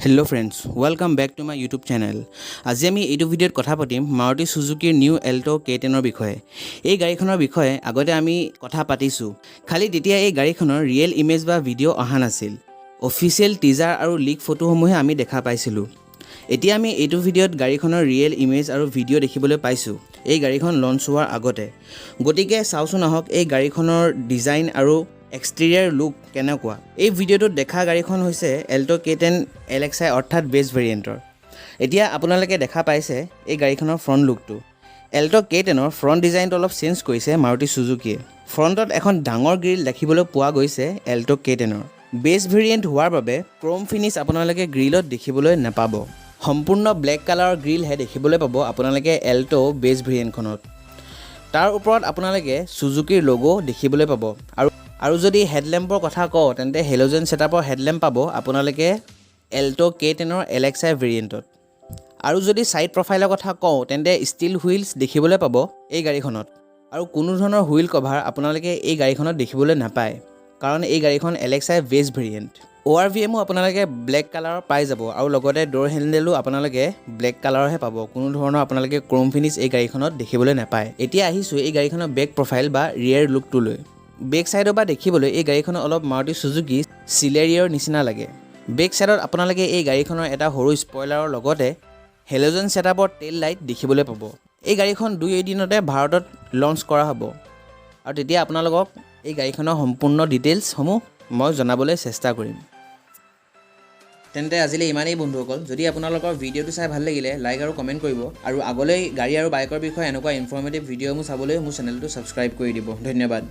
Hello friends, welcome back to my YouTube channel. আজি আমি এইটো ভিডিঅ'ত কথা পাতিম মাৰুতি সুজুকিৰ নিউ ALTO K10 ৰ বিষয়ে। এই গাড়ীখনৰ বিষয়ে আগতে আমি কথা পাতিছো। খালি তেতিয়া এই গাড়ীখনৰ ৰিয়েল ইমেজ বা ভিডিঅ' অহা নাছিল। অফিচিয়েল টিজাৰ আৰু লিক ফটোসমূহে আমি দেখা পাইছিলো। এতিয়া আমি এইটো ভিডিঅ'ত গাড়ীখনৰ ৰিয়েল ইমেজ আৰু ভিডিঅ' দেখিবলৈ পাইছো। এই গাড়ীখন লঞ্চ হোৱাৰ আগতে। গতিকে চাওচোন আহক এই গাড়ীখনৰ ডিজাইন আৰু এক্সটেৰিয়াৰ লুক কেনেকুৱা। এই ভিডিঅ'টোত দেখা গাড়ীখন হৈছে ALTO K10 LXI অৰ্থাৎ বেছ ভেৰিয়েণ্টৰ। এতিয়া আপোনালোকে দেখা পাইছে এই গাড়ীখনৰ ফ্ৰণ্ট লুকটো। ALTO K10 ৰ ফ্ৰণ্ট ডিজাইনটো অলপ চেঞ্জ কৰিছে মাৰুতি সুজুকিয়ে। ফ্ৰণ্টত এখন ডাঙৰ গ্ৰিল দেখিবলৈ পোৱা গৈছে ALTO K10 ৰ। বেছ ভেৰিয়েণ্ট হোৱাৰ বাবে ক্ৰম ফিনিছ আপোনালোকে গ্ৰিলত দেখিবলৈ নাপাব। সম্পূৰ্ণ ব্লেক কালাৰৰ গ্ৰিলহে দেখিবলৈ পাব আপোনালোকে ALTO বেছ ভেৰিয়েণ্টখনত। তাৰ ওপৰত আপোনালোকে সুজুকিৰ লোগো দেখিবলৈ পাব। আৰু যদি হেডলেম্পৰ কথা কওঁ তেন্তে হেলোজেন ছেটআপৰ হেডলেম্প পাব আপোনালোকে ALTO K10 ৰ LXI ভেৰিয়েণ্টত। আৰু যদি ছাইড প্ৰফাইলৰ কথা কওঁ তেন্তে ষ্টিল হুইলছ দেখিবলৈ পাব এই গাড়ীখনত। আৰু কোনো ধৰণৰ হুইল কভাৰ আপোনালোকে এই গাড়ীখনত দেখিবলৈ নাপায়, কাৰণ এই গাড়ীখন LXI বেছ ভেৰিয়েণ্ট। ORVMও আপোনালোকে ব্লেক কালাৰৰ পাই যাব আৰু লগতে ড'ৰ হেণ্ডেলো আপোনালোকে ব্লেক কালাৰৰহে পাব। কোনো ধৰণৰ আপোনালোকে ক্ৰম ফিনিছ এই গাড়ীখনত দেখিবলৈ নাপায়। এতিয়া আহিছোঁ এই গাড়ীখনৰ বেক প্ৰফাইল বা ৰিয়েৰ লুকটোলৈ। বেক ছাইডৰ পৰা দেখিবলৈ এই গাড়ীখনৰ অলপ মাৰুতি সুজুকি চিলেৰিয়ৰ নিচিনা লাগে। বেক ছাইডত আপোনালোকে এই গাড়ীখনৰ এটা সৰু স্পইলাৰৰ লগতে হেলোজেন ছেটআপৰ টেইল লাইট দেখিবলৈ পাব। এই গাড়ীখন 2 এদিনতে ভাৰতত লঞ্চ কৰা হ'ব আৰু তেতিয়া আপোনালোকক এই গাড়ীখনৰ সম্পূৰ্ণ ডিটেইলছসমূহ মই জনাবলৈ চেষ্টা কৰিম। তেন্তে আজিলৈ ইমানেই বন্ধুসকল। যদি আপোনালোকৰ ভিডিঅ'টো চাই ভাল লাগিলে লাইক আৰু কমেণ্ট কৰিব আৰু আগলৈ গাড়ী আৰু বাইকৰ বিষয়ে এনেকুৱা ইনফৰ্মেটিভ ভিডিঅ'সমূহ চাবলৈ মোৰ চেনেলটো ছাবস্ক্ৰাইব কৰি দিব। ধন্যবাদ।